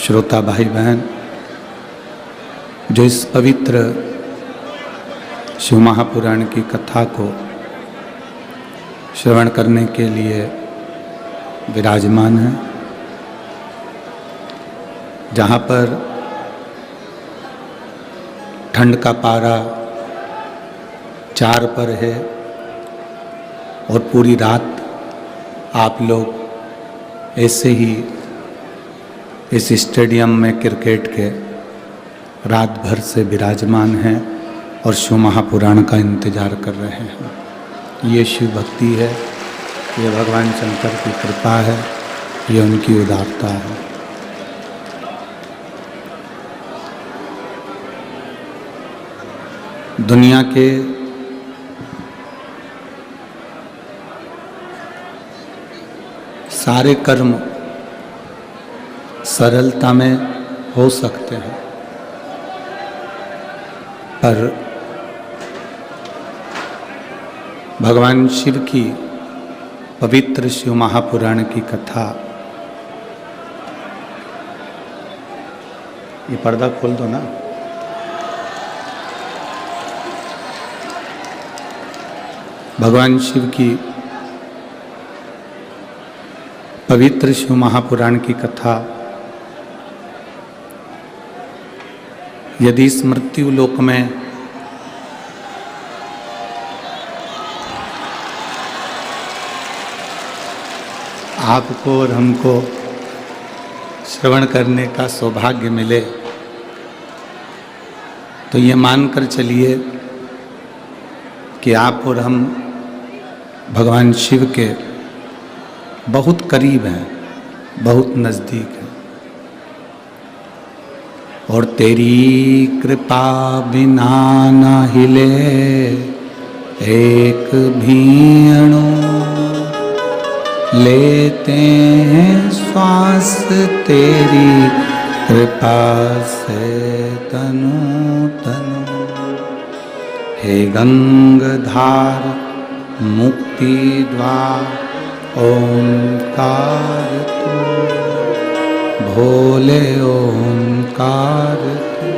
श्रोता भाई बहन, जो इस पवित्र शिव महापुराण की कथा को श्रवण करने के लिए विराजमान हैं, जहाँ पर ठंड का पारा 4 पर है और पूरी रात आप लोग ऐसे ही इस स्टेडियम में क्रिकेट के रात भर से विराजमान हैं और शिव महापुराण का इंतजार कर रहे हैं। ये शिव भक्ति है, ये भगवान शंकर की कृपा है, ये उनकी उदारता है। दुनिया के सारे कर्म सरलता में हो सकते हैं, पर भगवान शिव की पवित्र शिव महापुराण की कथा, ये पर्दा खोल दो ना। भगवान शिव की पवित्र शिव महापुराण की कथा यदि इस मृत्यु लोक में आपको और हमको श्रवण करने का सौभाग्य मिले, तो ये मानकर चलिए कि आप और हम भगवान शिव के बहुत करीब हैं, बहुत नज़दीक हैं। और तेरी कृपा बिना न हिले एक भी अणु, लेते हैं श्वास तेरी कृपा से तनु तनु। हे गंगाधार मुक्ति द्वार ओंकार तू, भोले ओंकार तू,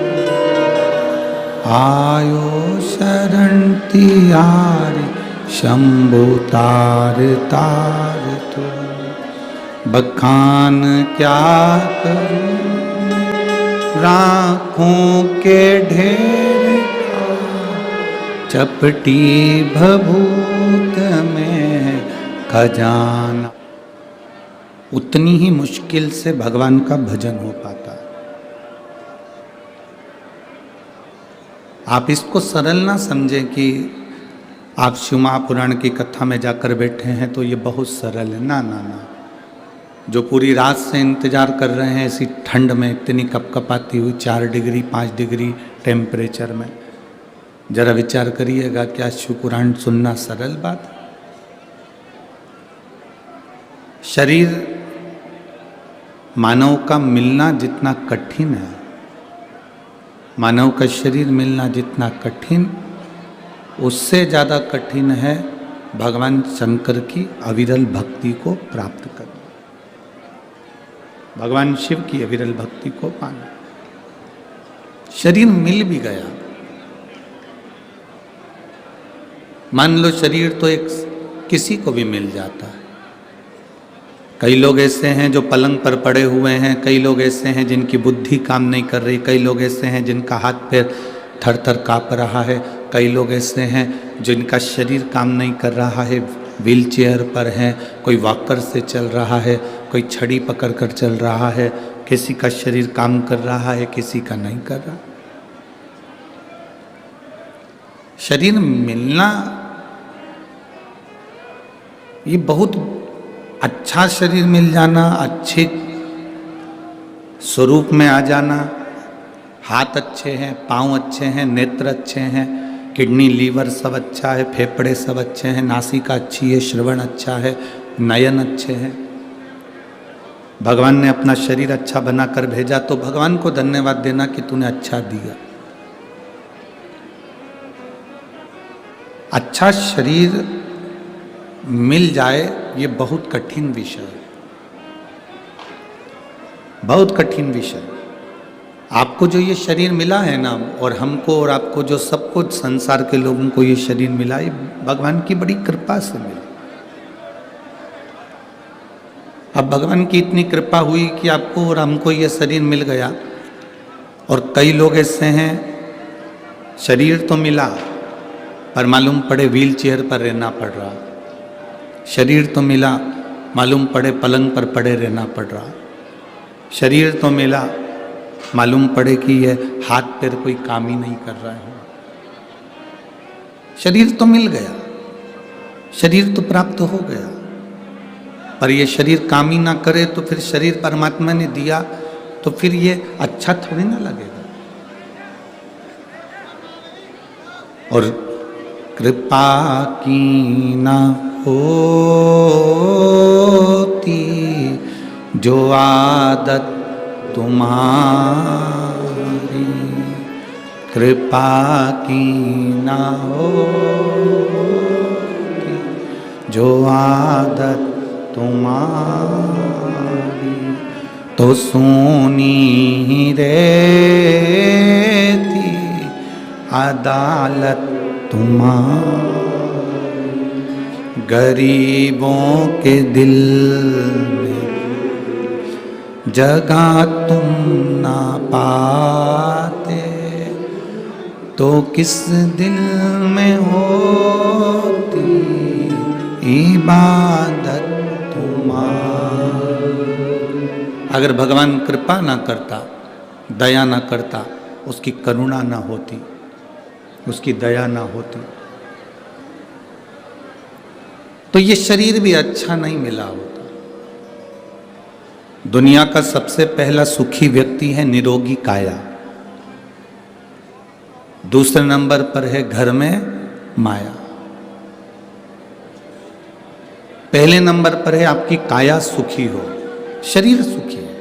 आयो शरण तिहारी शंभु तार तार तू। बखान क्या करूं राखों के ढेर का, चपटी भभूत में खजाना। उतनी ही मुश्किल से भगवान का भजन हो पाता है। आप इसको सरल ना समझें कि आप शिव महापुराण की कथा में जाकर बैठे हैं तो ये बहुत सरल है। ना ना ना, जो पूरी रात से इंतजार कर रहे हैं इसी ठंड में, इतनी कपकपाती हुई 4 डिग्री 5 डिग्री टेम्परेचर में, जरा विचार करिएगा, क्या शिव पुराण सुनना सरल बात है? शरीर मानव का मिलना जितना कठिन है, मानव का शरीर मिलना जितना कठिन, उससे ज़्यादा कठिन है भगवान शंकर की अविरल भक्ति को प्राप्त करना, भगवान शिव की अविरल भक्ति को पाना। शरीर मिल भी गया, मान लो शरीर तो एक किसी को भी मिल जाता है। कई लोग ऐसे हैं जो पलंग पर पड़े हुए हैं, कई लोग ऐसे हैं जिनकी बुद्धि काम नहीं कर रही, कई लोग ऐसे हैं जिनका हाथ पैर थर थर काँप रहा है, कई लोग ऐसे हैं जिनका शरीर काम नहीं कर रहा है, व्हील चेयर पर हैं, कोई वॉकर से चल रहा है, कोई छड़ी पकड़ कर चल रहा है, किसी का शरीर काम कर रहा है, किसी का नहीं कर रहा। शरीर मिलना ये बहुत अच्छा, शरीर मिल जाना, अच्छे स्वरूप में आ जाना, हाथ अच्छे हैं, पाँव अच्छे हैं, नेत्र अच्छे हैं, किडनी लीवर सब अच्छा है, फेफड़े सब अच्छे हैं, नासिका अच्छी है, श्रवण अच्छा है, नयन अच्छे हैं। भगवान ने अपना शरीर अच्छा बनाकर भेजा तो भगवान को धन्यवाद देना कि तूने अच्छा दिया। अच्छा शरीर मिल जाए ये बहुत कठिन विषय है। बहुत कठिन विषय। आपको जो ये शरीर मिला है ना, और हमको और आपको जो सबको, संसार के लोगों को ये शरीर मिला, ये भगवान की बड़ी कृपा से मिला। अब भगवान की इतनी कृपा हुई कि आपको और हमको ये शरीर मिल गया। और कई लोग ऐसे हैं, शरीर तो मिला पर मालूम पड़े व्हील चेयर पर रहना पड़ रहा। शरीर तो मिला, मालूम पड़े पलंग पर पड़े रहना पड़ रहा। शरीर तो मिला, मालूम पड़े कि ये हाथ पैर कोई काम ही नहीं कर रहा है। शरीर तो मिल गया, शरीर तो प्राप्त हो गया, पर ये शरीर काम ही ना करे तो फिर शरीर परमात्मा ने दिया तो फिर ये अच्छा थोड़ी ना लगेगा। और कृपा की ना होती जो आदत तुम्हारी, कृपा की ना होती जो आदत तुम्हारी, तो सोनी रहती अदालत तुम्हारी। गरीबों के दिल में जगह तुम ना पाते, तो किस दिल में होती इबादत तुम्हारी। अगर भगवान कृपा ना करता, दया ना करता, उसकी करुणा ना होती, उसकी दया ना होती, तो ये शरीर भी अच्छा नहीं मिला होता। दुनिया का सबसे पहला सुखी व्यक्ति है निरोगी काया। दूसरे नंबर पर है घर में माया। पहले नंबर पर है आपकी काया सुखी हो, शरीर सुखी है।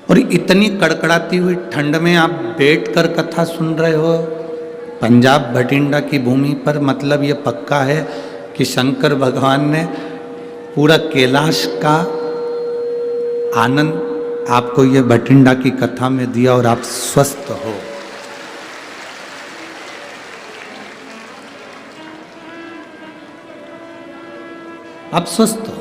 और इतनी कड़कड़ाती हुई ठंड में आप बैठकर कथा सुन रहे हो पंजाब भटिंडा की भूमि पर, मतलब ये पक्का है कि शंकर भगवान ने पूरा कैलाश का आनंद आपको ये भटिंडा की कथा में दिया और आप स्वस्थ हो। आप स्वस्थ हो।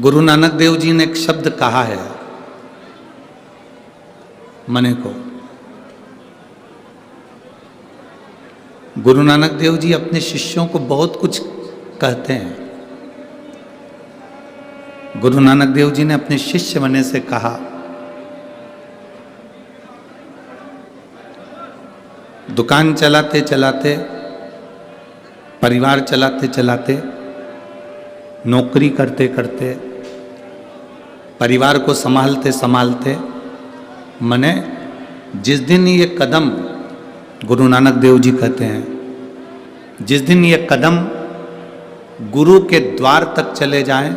गुरु नानक देव जी ने एक शब्द कहा है मने को। गुरु नानक देव जी अपने शिष्यों को बहुत कुछ कहते हैं। गुरु नानक देव जी ने अपने शिष्य मने से कहा, दुकान चलाते चलाते, परिवार चलाते चलाते, नौकरी करते करते, परिवार को संभालते संभालते, मने जिस दिन ये कदम, गुरु नानक देव जी कहते हैं, जिस दिन ये कदम गुरु के द्वार तक चले जाएं,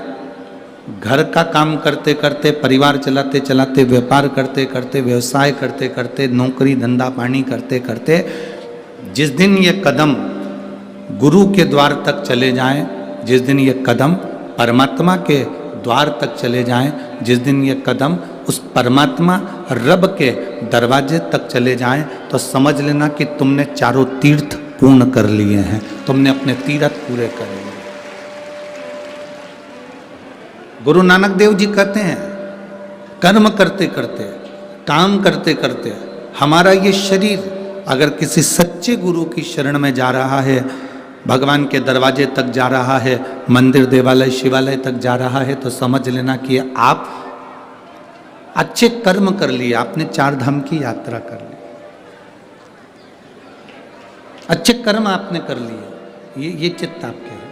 घर का काम करते करते, परिवार चलाते चलाते, व्यापार करते करते, व्यवसाय करते करते, नौकरी धंधा पानी करते करते, जिस दिन ये कदम गुरु के द्वार तक चले जाएं, जिस दिन ये कदम परमात्मा के द्वार तक चले जाएं, जिस दिन ये कदम उस परमात्मा रब के दरवाजे तक चले जाएं, तो समझ लेना कि तुमने चारों तीर्थ पूर्ण कर लिए हैं, तुमने अपने तीर्थ पूरे कर लिए। गुरु नानक देव जी कहते हैं, कर्म करते करते, काम करते करते, हमारा ये शरीर अगर किसी सच्चे गुरु की शरण में जा रहा है, भगवान के दरवाजे तक जा रहा है, मंदिर देवालय शिवालय तक जा रहा है, तो समझ लेना कि आप अच्छे कर्म कर लिए, आपने चार धाम की यात्रा कर ली, अच्छे कर्म आपने कर लिए, ये चित्त आपके है।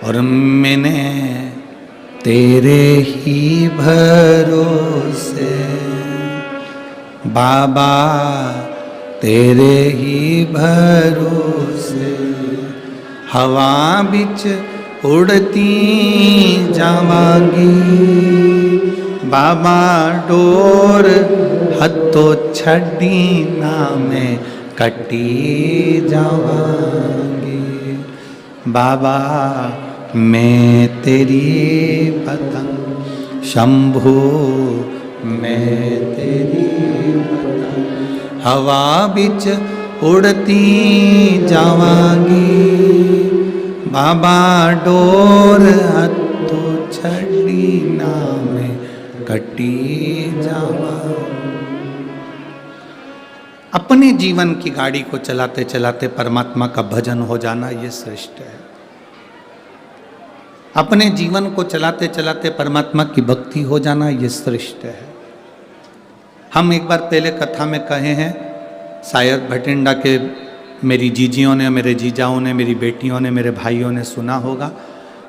और मैंने तेरे ही भरोसे बाबा, तेरे ही भरोसे हवा बिच उड़ती जावांगी, बाबा डोर हथो छड़ी नामे कटी जावांगी। बाबा मैं तेरी पतंग शंभू, मैं तेरी पतंग हवा बिच उड़ती जावांगी। बाबा डोर हथो छड़ी नामे कटी जावा। अपने जीवन की गाड़ी को चलाते चलाते परमात्मा का भजन हो जाना ये श्रेष्ठ है। अपने जीवन को चलाते चलाते परमात्मा की भक्ति हो जाना ये श्रेष्ठ है। हम एक बार पहले कथा में कहे हैं, शायद भटिंडा के मेरी जीजियों ने, मेरे जीजाओं ने, मेरी बेटियों ने, मेरे भाइयों ने सुना होगा।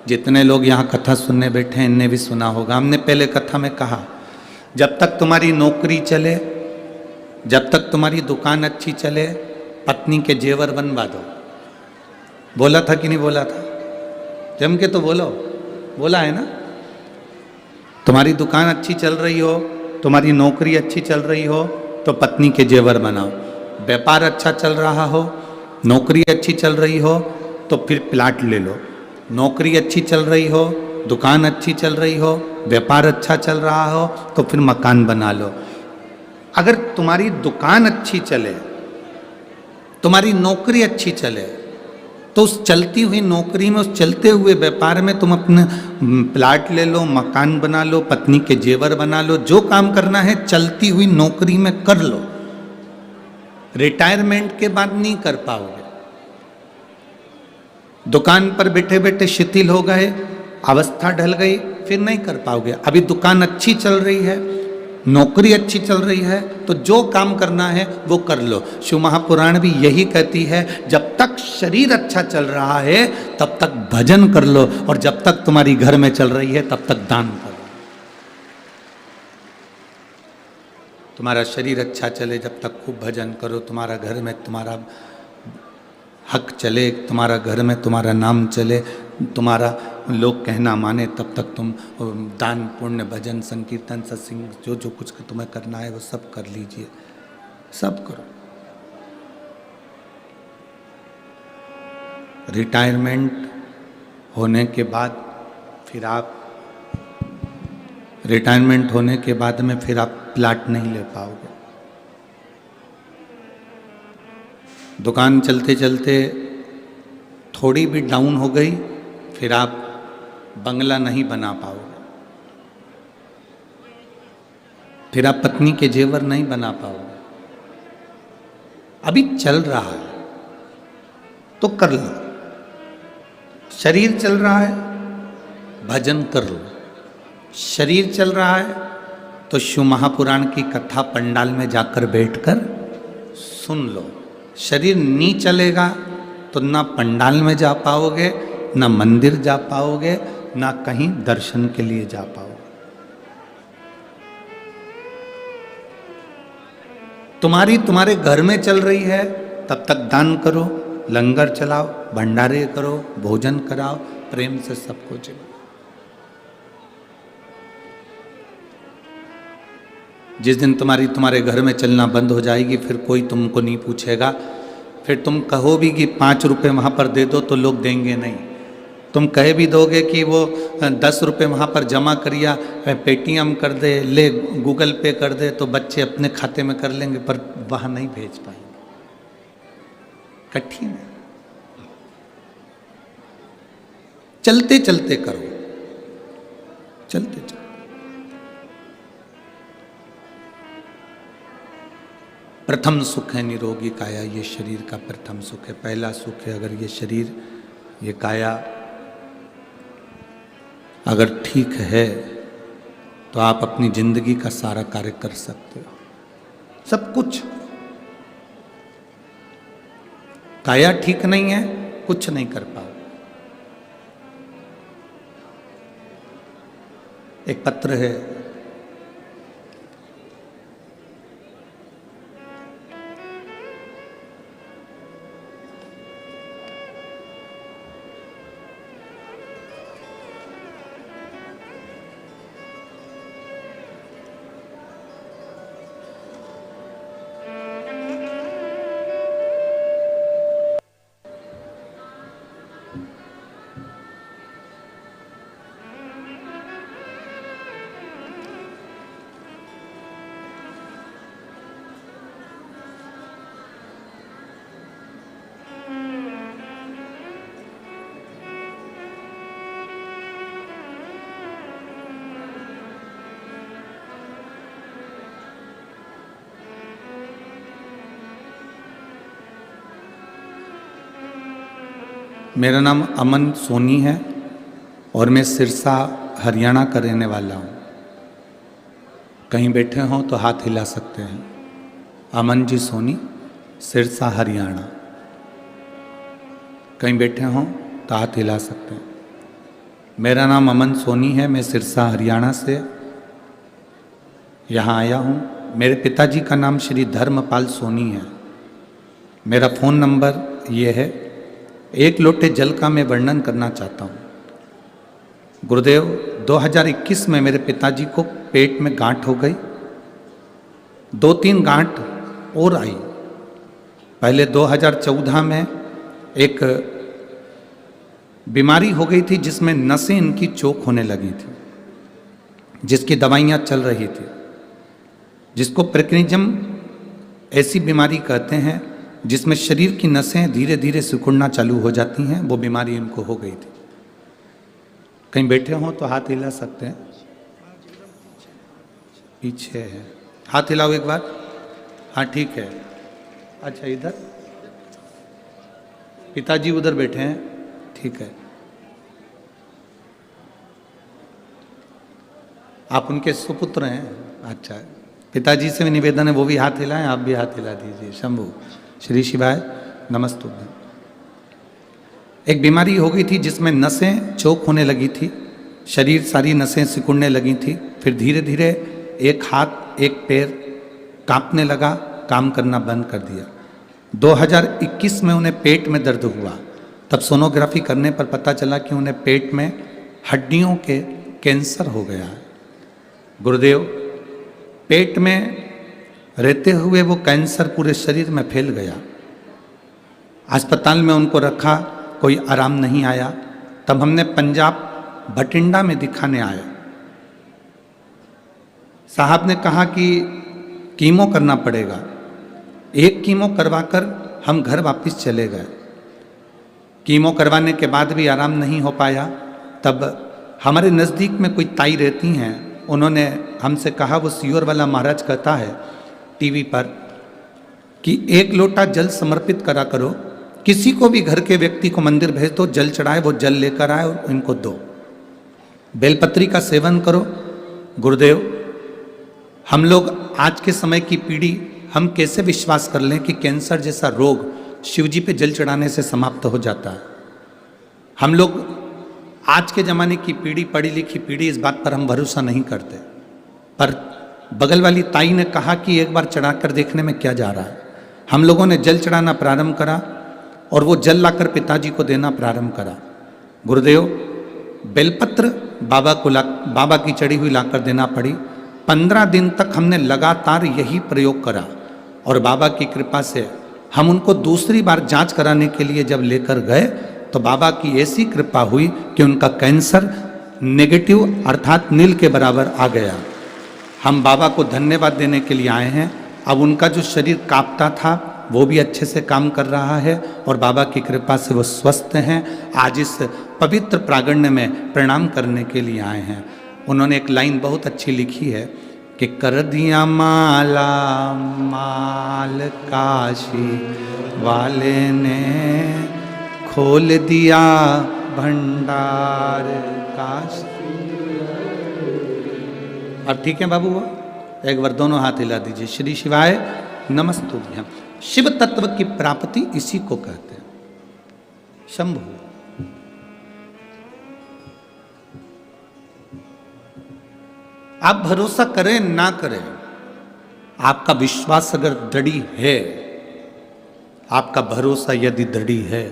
जितने लोग यहाँ कथा सुनने बैठे हैं इनने भी सुना होगा। हमने पहले कथा में कहा, जब तक तुम्हारी नौकरी चले, जब तक तुम्हारी दुकान अच्छी चले, पत्नी के जेवर बनवा दो। बोला था कि नहीं बोला था? जम के तो बोलो, बोला है ना? तुम्हारी दुकान अच्छी चल रही हो, तुम्हारी नौकरी अच्छी चल रही हो तो पत्नी के जेवर बनाओ। व्यापार अच्छा चल रहा हो, नौकरी अच्छी चल रही हो तो फिर प्लाट ले लो। नौकरी अच्छी चल रही हो, दुकान अच्छी चल रही हो, व्यापार अच्छा चल रहा हो तो फिर मकान बना लो। अगर तुम्हारी दुकान अच्छी चले, तुम्हारी नौकरी अच्छी चले, तो उस चलती हुई नौकरी में, उस चलते हुए व्यापार में तुम अपने प्लाट ले लो, मकान बना लो, पत्नी के जेवर बना लो। जो काम करना है चलती हुई नौकरी में कर लो। रिटायरमेंट के बाद नहीं कर पाओगे। दुकान पर बैठे बैठे शिथिल हो गए, अवस्था ढल गई, फिर नहीं कर पाओगे। अभी दुकान अच्छी चल रही है, नौकरी अच्छी चल रही है, तो जो काम करना है वो कर लो। शिव महापुराण भी यही कहती है, जब तक शरीर अच्छा चल रहा है तब तक भजन कर लो, और जब तक तुम्हारी घर में चल रही है तब तक दान करो। तुम्हारा शरीर अच्छा चले जब तक खूब भजन करो, तुम्हारा घर में तुम्हारा हक चले, तुम्हारा घर में तुम्हारा नाम चले, तुम्हारा लोग कहना माने, तब तक तुम दान पुण्य भजन संकीर्तन सत्संग जो जो कुछ तुम्हें करना है वो सब कर लीजिए, सब करो। रिटायरमेंट होने के बाद फिर आप रिटायरमेंट होने के बाद में फिर आप प्लाट नहीं ले पाओगे। दुकान चलते चलते थोड़ी भी डाउन हो गई, फिर आप बंगला नहीं बना पाओगे, फिर आप पत्नी के जेवर नहीं बना पाओगे। अभी चल रहा है तो कर लो, शरीर चल रहा है भजन कर लो। शरीर चल रहा है तो शिव महापुराण की कथा पंडाल में जाकर बैठकर सुन लो। शरीर नहीं चलेगा तो ना पंडाल में जा पाओगे, ना मंदिर जा पाओगे, ना कहीं दर्शन के लिए जा पाओगे। तुम्हारे घर में चल रही है तब तक दान करो, लंगर चलाओ, भंडारे करो, भोजन कराओ, प्रेम से सबको जिलो। जिस दिन तुम्हारे घर में चलना बंद हो जाएगी, फिर कोई तुमको नहीं पूछेगा। फिर तुम कहो भी कि 5 रुपये वहाँ पर दे दो तो लोग देंगे नहीं। तुम कह भी दोगे कि वो 10 रुपये वहाँ पर जमा करिया, पेटीएम कर दे, ले गूगल पे कर दे, तो बच्चे अपने खाते में कर लेंगे, पर वहाँ नहीं भेज पाएंगे। कठिन है। चलते चलते करो, चलते चलते। प्रथम सुख है निरोगी काया, ये शरीर का प्रथम सुख है, पहला सुख है। अगर ये शरीर, ये काया अगर ठीक है तो आप अपनी जिंदगी का सारा कार्य कर सकते हो, सब कुछ। काया ठीक नहीं है, कुछ नहीं कर पाओ। एक पत्र है, मेरा नाम अमन सोनी है और मैं सिरसा हरियाणा का रहने वाला हूँ। कहीं बैठे हों तो हाथ हिला सकते हैं। अमन जी सोनी, सिरसा हरियाणा। कहीं बैठे हों तो हाथ हिला सकते हैं। मेरा नाम अमन सोनी है, मैं सिरसा हरियाणा से यहाँ आया हूँ। मेरे पिताजी का नाम श्री धर्मपाल सोनी है। मेरा फ़ोन नंबर ये है। एक लोटे जल का मैं वर्णन करना चाहता हूँ। गुरुदेव, 2021 में मेरे पिताजी को पेट में गांठ हो गई। 2-3 गांठ और आई। पहले 2014 में एक बीमारी हो गई थी जिसमें नसें इनकी चोक होने लगी थी, जिसकी दवाइयाँ चल रही थी, जिसको प्रेक्निज्म ऐसी बीमारी कहते हैं जिसमें शरीर की नसें धीरे धीरे सिकुड़ना चालू हो जाती हैं। वो बीमारी इनको हो गई थी। कहीं बैठे हों तो हाथ हिला सकते हैं। पीछे है, हाथ हिलाओ एक बार। हाँ ठीक है। अच्छा, इधर पिताजी उधर बैठे हैं, ठीक है। आप उनके सुपुत्र हैं। अच्छा, पिताजी से भी निवेदन है वो भी हाथ हिलाएं, आप भी हाथ हिला दीजिए। शंभु श्री शिवाय नमस्तुभ्यं। एक बीमारी हो गई थी जिसमें नसें चोक होने लगी थी, शरीर सारी नसें सिकुड़ने लगी थी। फिर धीरे धीरे एक हाथ एक पैर कांपने लगा, काम करना बंद कर दिया। 2021 में उन्हें पेट में दर्द हुआ। तब सोनोग्राफी करने पर पता चला कि उन्हें पेट में हड्डियों के कैंसर हो गया है। गुरुदेव, पेट में रहते हुए वो कैंसर पूरे शरीर में फैल गया। अस्पताल में उनको रखा, कोई आराम नहीं आया। तब हमने पंजाब भटिंडा में दिखाने आया। साहब ने कहा कि कीमो करना पड़ेगा। एक कीमो करवाकर हम घर वापस चले गए। कीमो करवाने के बाद भी आराम नहीं हो पाया। तब हमारे नज़दीक में कोई ताई रहती हैं, उन्होंने हमसे कहा, वो सियोर वाला महाराज कहता है टीवी पर कि 1 लोटा जल समर्पित करा करो, किसी को भी घर के व्यक्ति को मंदिर भेज दो, जल चढ़ाए, वो जल लेकर आए और इनको दो। बेलपत्री का सेवन करो। गुरुदेव, हम लोग आज के समय की पीढ़ी, हम कैसे विश्वास कर लें कि कैंसर जैसा रोग शिव जी पे जल चढ़ाने से समाप्त हो जाता है। हम लोग आज के ज़माने की पीढ़ी, पढ़ी लिखी पीढ़ी, इस बात पर हम भरोसा नहीं करते। पर बगल वाली ताई ने कहा कि एक बार चढ़ाकर देखने में क्या जा रहा है। हम लोगों ने जल चढ़ाना प्रारंभ करा और वो जल लाकर पिताजी को देना प्रारंभ करा। गुरुदेव, बेलपत्र बाबा की चढ़ी हुई लाकर देना पड़ी। 15 दिन तक हमने लगातार यही प्रयोग करा और बाबा की कृपा से हम उनको दूसरी बार जांच कराने के लिए जब लेकर गए तो बाबा की ऐसी कृपा हुई कि उनका कैंसर नेगेटिव अर्थात नील के बराबर आ गया। हम बाबा को धन्यवाद देने के लिए आए हैं। अब उनका जो शरीर कांपता था वो भी अच्छे से काम कर रहा है और बाबा की कृपा से वो स्वस्थ हैं। आज इस पवित्र प्रांगण में प्रणाम करने के लिए आए हैं। उन्होंने एक लाइन बहुत अच्छी लिखी है कि कर दिया माला माल काशी वाले ने, खोल दिया भंडार काशी। अब ठीक है बाबू, वो एक बार दोनों हाथ हिला दीजिए। श्री शिवाय नमस्तुभ्यं। शिव तत्व की प्राप्ति इसी को कहते हैं। शंभु, आप भरोसा करें ना करें, आपका विश्वास अगर दृढ़ है, आपका भरोसा यदि दृढ़ है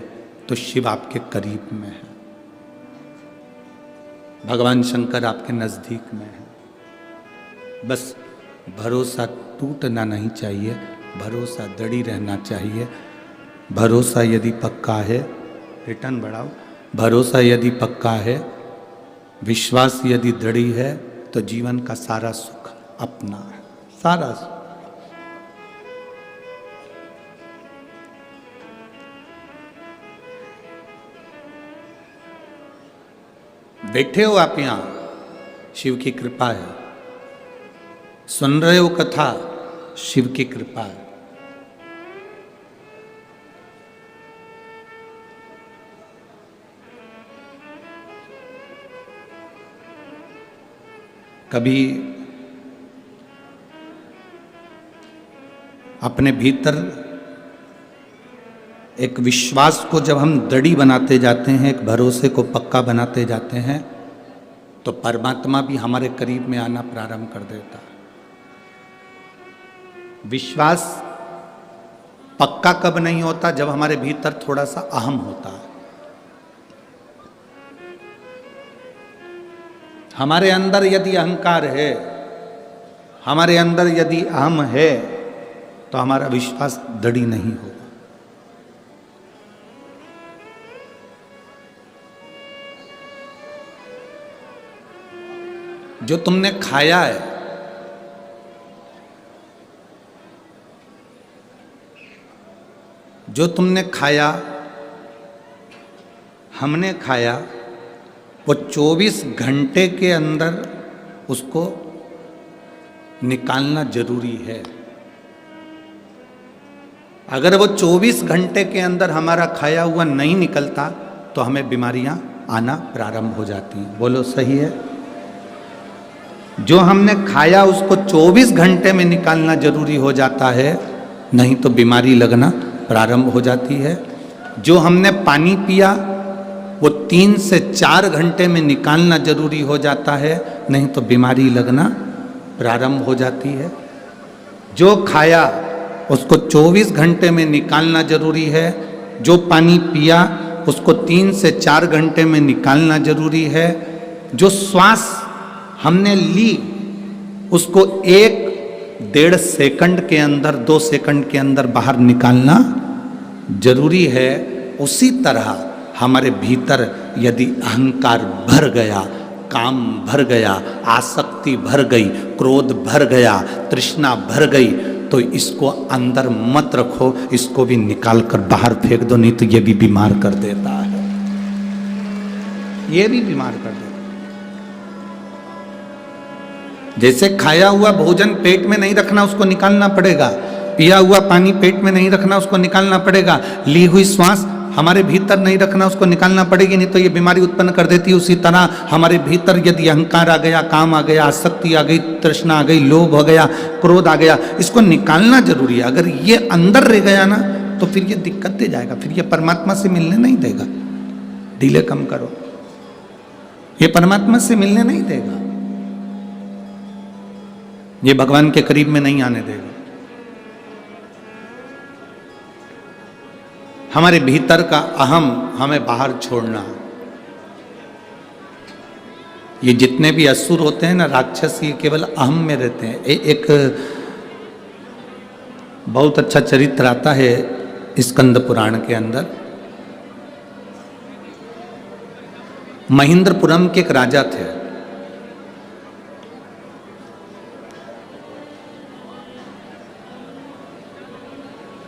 तो शिव आपके करीब में है, भगवान शंकर आपके नजदीक में है। बस भरोसा टूटना नहीं चाहिए, भरोसा दृढ़ रहना चाहिए। भरोसा यदि पक्का है, रिटर्न बढ़ाओ, भरोसा यदि पक्का है, विश्वास यदि दृढ़ है तो जीवन का सारा सुख अपना है, सारा सुख। बैठे हो आप यहां, शिव की कृपा है। सुन रहे हो कथा, शिव की कृपा है। कभी अपने भीतर एक विश्वास को जब हम दृढ़ बनाते जाते हैं, एक भरोसे को पक्का बनाते जाते हैं, तो परमात्मा भी हमारे करीब में आना प्रारंभ कर देता है। विश्वास पक्का कब नहीं होता? जब हमारे भीतर थोड़ा सा अहम होता है। हमारे अंदर यदि अहंकार है, हमारे अंदर यदि अहम है, तो हमारा विश्वास दृढ़ नहीं होगा। जो तुमने खाया है, जो तुमने खाया, हमने खाया, वो 24 घंटे के अंदर उसको निकालना जरूरी है। अगर वो 24 घंटे के अंदर हमारा खाया हुआ नहीं निकलता तो हमें बीमारियां आना प्रारंभ हो जाती हैं। बोलो सही है? जो हमने खाया उसको 24 घंटे में निकालना जरूरी हो जाता है, नहीं तो बीमारी लगना प्रारंभ हो जाती है। जो हमने पानी पिया वो 3 से 4 घंटे में निकालना जरूरी हो जाता है, नहीं तो बीमारी लगना प्रारंभ हो जाती है। जो खाया उसको 24 घंटे में निकालना जरूरी है। जो पानी पिया उसको 3 से 4 घंटे में निकालना जरूरी है। जो श्वास हमने ली उसको 1-1.5 सेकंड के अंदर, 2 सेकंड के अंदर बाहर निकालना जरूरी है। उसी तरह हमारे भीतर यदि अहंकार भर गया, काम भर गया, आसक्ति भर गई, क्रोध भर गया, तृष्णा भर गई, तो इसको अंदर मत रखो, इसको भी निकाल कर बाहर फेंक दो, नहीं तो ये भी बीमार कर देता है। ये भी बीमार कर देता है। जैसे खाया हुआ भोजन पेट में नहीं रखना, उसको निकालना पड़ेगा। पिया हुआ पानी पेट में नहीं रखना, उसको निकालना पड़ेगा। ली हुई श्वास हमारे भीतर नहीं रखना, उसको निकालना पड़ेगी, नहीं तो ये बीमारी उत्पन्न कर देती है। उसी तरह हमारे भीतर यदि अहंकार आ गया, काम आ गया, आसक्ति आ गई, तृष्णा आ गई, लोभ हो गया, क्रोध आ गया, इसको निकालना जरूरी है। अगर ये अंदर रह गया ना तो फिर ये दिक्कत दे जाएगा, फिर ये परमात्मा से मिलने नहीं देगा। ढीले कम करो, ये परमात्मा से मिलने नहीं देगा, ये भगवान के करीब में नहीं आने देगा। हमारे भीतर का अहम हमें बाहर छोड़ना। ये जितने भी असुर होते हैं ना, राक्षस, ये केवल अहम में रहते हैं। एक बहुत अच्छा चरित्र आता है स्कंद पुराण के अंदर। महेंद्रपुरम के एक राजा थे।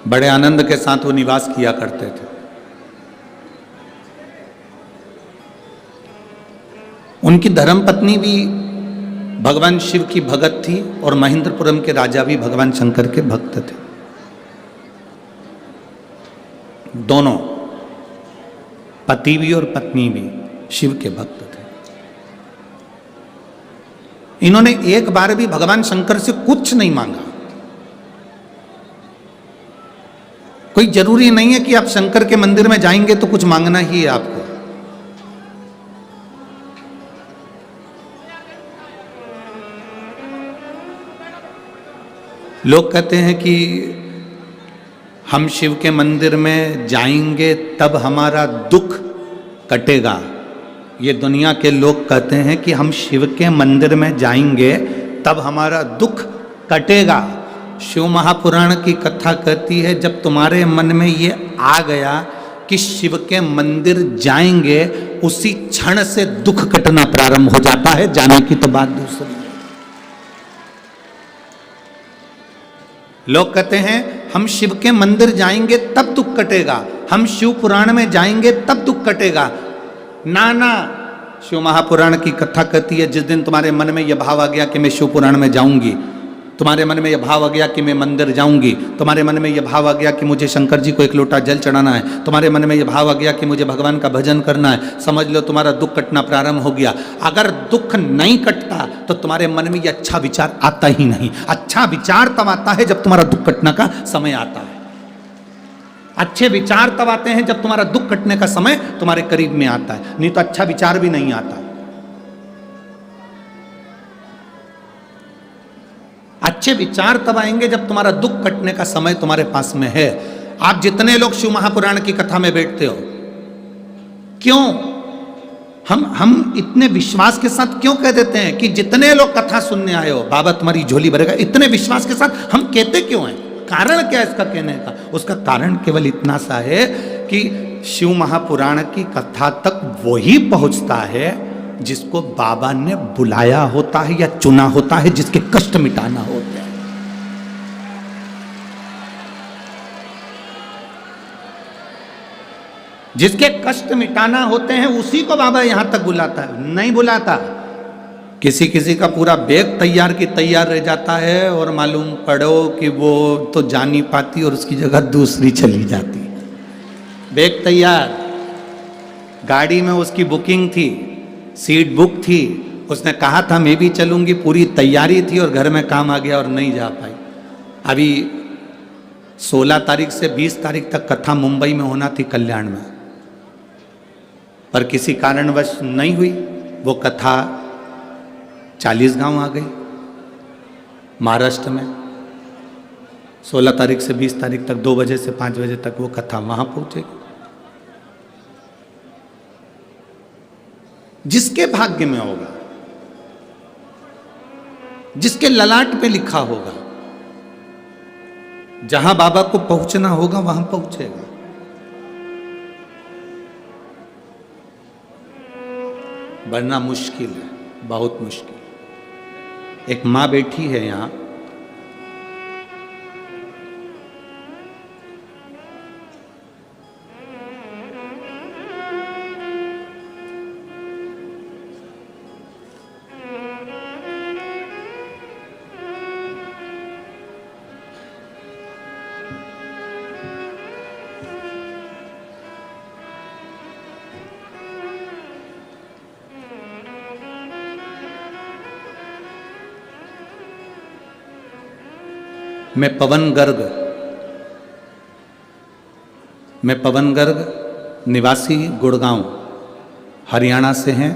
बड़े आनंद के साथ वो निवास किया करते थे। उनकी धर्मपत्नी भी भगवान शिव की भगत थी और महेंद्रपुरम के राजा भी भगवान शंकर के भक्त थे। दोनों, पति भी और पत्नी भी शिव के भक्त थे। इन्होंने एक बार भी भगवान शंकर से कुछ नहीं मांगा। कोई जरूरी नहीं है कि आप शंकर के मंदिर में जाएंगे तो कुछ मांगना ही है आपको। लोग कहते हैं कि हम शिव के मंदिर में जाएंगे तब हमारा दुख कटेगा। ये दुनिया के लोग कहते हैं कि हम शिव के मंदिर में जाएंगे तब हमारा दुख कटेगा। शिव महापुराण की कथा कहती है, जब तुम्हारे मन में ये आ गया कि शिव के मंदिर जाएंगे, उसी क्षण से दुख कटना प्रारंभ हो जाता है। जाने की तो बात दूसरी है। लोग कहते हैं हम शिव के मंदिर जाएंगे तब दुख कटेगा, हम शिव पुराण में जाएंगे तब दुख कटेगा। ना ना, शिव महापुराण की कथा कहती है जिस दिन तुम्हारे मन में यह भाव आ गया कि मैं शिव पुराण में जाऊंगी, तुम्हारे मन में यह भाव आ गया कि मैं मंदिर जाऊंगी, तुम्हारे मन में यह भाव आ गया कि मुझे शंकर जी को एक लोटा जल चढ़ाना है, तुम्हारे मन में यह भाव आ गया कि मुझे भगवान का भजन करना है, समझ लो तुम्हारा दुख कटना प्रारंभ हो गया। अगर दुख नहीं कटता तो तुम्हारे मन में यह अच्छा विचार आता ही नहीं। अच्छा विचार तब आता है जब तुम्हारा दुख कटने का समय आता है। अच्छे विचार तब आते हैं जब तुम्हारा दुख कटने का समय तुम्हारे करीब में आता है, नहीं तो अच्छा विचार भी नहीं आता। अच्छे विचार तब आएंगे जब तुम्हारा दुख कटने का समय तुम्हारे पास में है। आप जितने लोग शिव महापुराण की कथा में बैठते हो, क्यों हम इतने विश्वास के साथ क्यों कह देते हैं कि जितने लोग कथा सुनने आए हो बाबा तुम्हारी झोली भरेगा, इतने विश्वास के साथ हम कहते क्यों हैं? कारण क्या है इसका कहने का? उसका कारण केवल इतना सा है कि शिव महापुराण की कथा तक वही पहुंचता है जिसको बाबा ने बुलाया होता है या चुना होता है, जिसके कष्ट मिटाना होता है। जिसके कष्ट मिटाना होते हैं उसी को बाबा यहां तक बुलाता है, नहीं बुलाता। किसी किसी का पूरा बैग तैयार की तैयार रह जाता है और मालूम पड़ो कि वो तो जा नहीं पाती और उसकी जगह दूसरी चली जाती। बैग तैयार, गाड़ी में उसकी बुकिंग थी, सीट बुक थी, उसने कहा था मैं भी चलूंगी, पूरी तैयारी थी और घर में काम आ गया और नहीं जा पाई। अभी 16 तारीख से 20 तारीख तक कथा मुंबई में होना थी कल्याण में, पर किसी कारणवश नहीं हुई। वो कथा 40 गांव आ गई महाराष्ट्र में। 16 तारीख से 20 तारीख तक 2 बजे से 5 बजे तक वो कथा वहां पहुंचेगी। जिसके भाग्य में होगा, जिसके ललाट पे लिखा होगा, जहां बाबा को पहुंचना होगा वहां पहुंचेगा। वरना मुश्किल है, बहुत मुश्किल। एक मां बैठी है यहां, मैं पवन गर्ग निवासी गुड़गांव हरियाणा से हैं।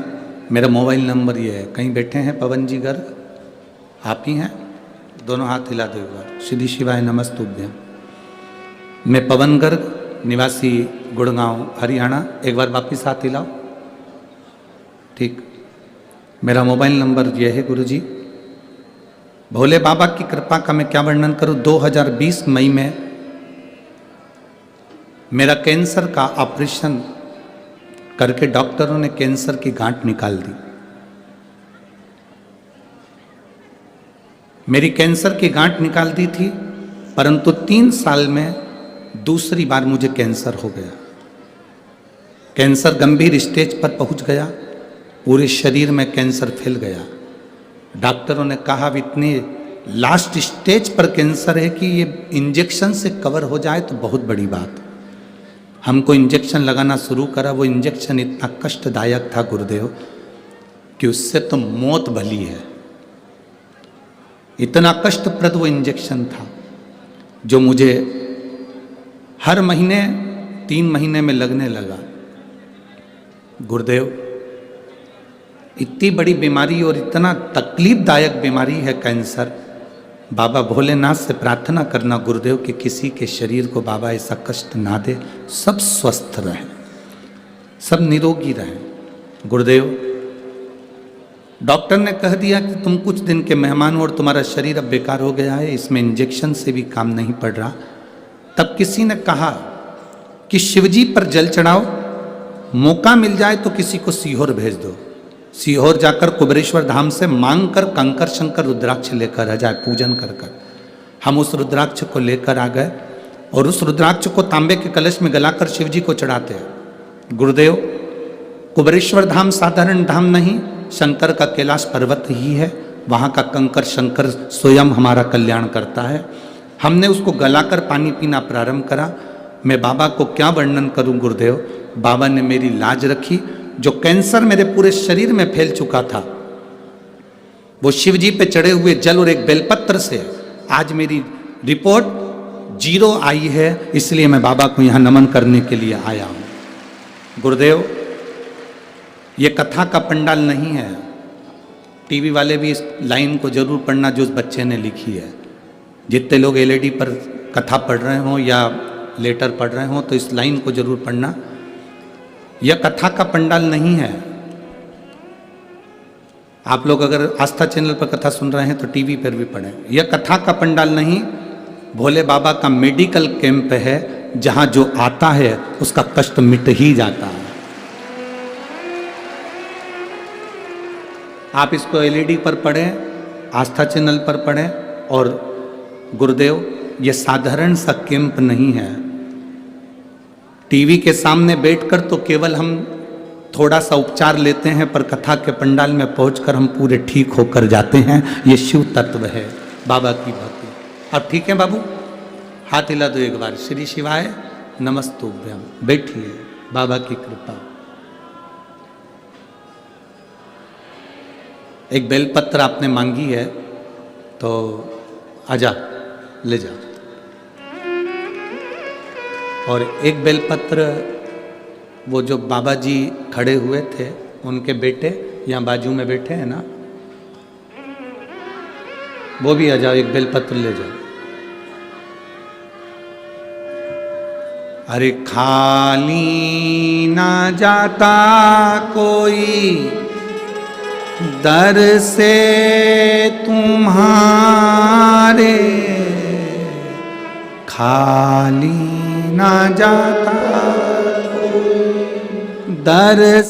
मेरा मोबाइल नंबर ये है। कहीं बैठे हैं पवन जी गर्ग? आप ही हैं? दोनों हाथ हिला दो एक बार। श्री शिवाय नमस्तुभ्यम। मैं पवन गर्ग निवासी गुड़गांव हरियाणा। एक बार वापिस हाथ हिलाओ। ठीक, मेरा मोबाइल नंबर ये है गुरुजी। भोले बाबा की कृपा का मैं क्या वर्णन करूं। 2020 मई में मेरा कैंसर का ऑपरेशन करके डॉक्टरों ने कैंसर की गांठ निकाल दी। मेरी कैंसर की गांठ निकाल दी थी, परंतु 3 साल में दूसरी बार मुझे कैंसर हो गया। कैंसर गंभीर स्टेज पर पहुंच गया, पूरे शरीर में कैंसर फैल गया। डॉक्टरों ने कहा अब इतनी लास्ट स्टेज पर कैंसर है कि ये इंजेक्शन से कवर हो जाए तो बहुत बड़ी बात। हमको इंजेक्शन लगाना शुरू करा। वो इंजेक्शन इतना कष्टदायक था गुरुदेव कि उससे तो मौत भली है। इतना कष्टप्रद वो इंजेक्शन था जो मुझे हर महीने 3 महीने में लगने लगा। गुरुदेव, इतनी बड़ी बीमारी और इतना तकलीफदायक बीमारी है कैंसर। बाबा भोलेनाथ से प्रार्थना करना गुरुदेव कि किसी के शरीर को बाबा ऐसा कष्ट ना दे, सब स्वस्थ रहें, सब निरोगी रहें। गुरुदेव, डॉक्टर ने कह दिया कि तुम कुछ दिन के मेहमान हो और तुम्हारा शरीर अब बेकार हो गया है, इसमें इंजेक्शन से भी काम नहीं पड़ रहा। तब किसी ने कहा कि शिवजी पर जल चढ़ाओ, मौका मिल जाए तो किसी को सीहोर भेज दो। सीहोर जाकर कुबेरेश्वर धाम से मांग कर कंकर शंकर रुद्राक्ष लेकर आ जाए, पूजन कर कर। हम उस रुद्राक्ष को लेकर आ गए और उस रुद्राक्ष को तांबे के कलश में गलाकर शिव जी को चढ़ाते हैं। गुरुदेव, कुबेरेश्वर धाम साधारण धाम नहीं, शंकर का कैलाश पर्वत ही है। वहाँ का कंकर शंकर स्वयं हमारा कल्याण करता है। हमने उसको गलाकर पानी पीना प्रारंभ करा। मैं बाबा को क्या वर्णन करूं गुरुदेव, बाबा ने मेरी लाज रखी। जो कैंसर मेरे पूरे शरीर में फैल चुका था, वो शिव जी पे चढ़े हुए जल और एक बेलपत्र से आज मेरी रिपोर्ट 0 आई है। इसलिए मैं बाबा को यहाँ नमन करने के लिए आया हूँ। गुरुदेव, ये कथा का पंडाल नहीं है। टीवी वाले भी इस लाइन को जरूर पढ़ना जो उस बच्चे ने लिखी है। जितने लोग एलईडी पर कथा पढ़ रहे हों या लेटर पढ़ रहे हों तो इस लाइन को जरूर पढ़ना। यह कथा का पंडाल नहीं है। आप लोग अगर आस्था चैनल पर कथा सुन रहे हैं तो टीवी पर भी पढ़ें। यह कथा का पंडाल नहीं, भोले बाबा का मेडिकल कैंप है, जहां जो आता है उसका कष्ट मिट ही जाता है। आप इसको एलईडी पर पढ़ें, आस्था चैनल पर पढ़ें। और गुरुदेव, यह साधारण सा कैंप नहीं है। टीवी के सामने बैठकर तो केवल हम थोड़ा सा उपचार लेते हैं, पर कथा के पंडाल में पहुंचकर हम पूरे ठीक होकर जाते हैं। ये शिव तत्व है, बाबा की भक्ति। अब ठीक है बाबू, हाथ हिला दो एक बार। श्री शिवाय नमस्तुभ्यम। बैठिए, बाबा की कृपा। एक बेलपत्र आपने मांगी है तो आजा, ले जा। और एक बेलपत्र वो जो बाबा जी खड़े हुए थे, उनके बेटे यहाँ बाजू में बैठे हैं ना, वो भी आ जाओ, एक बेलपत्र ले जाओ। अरे खाली ना जाता कोई दर से तुम्हारे, खाली ना जाता कोई दर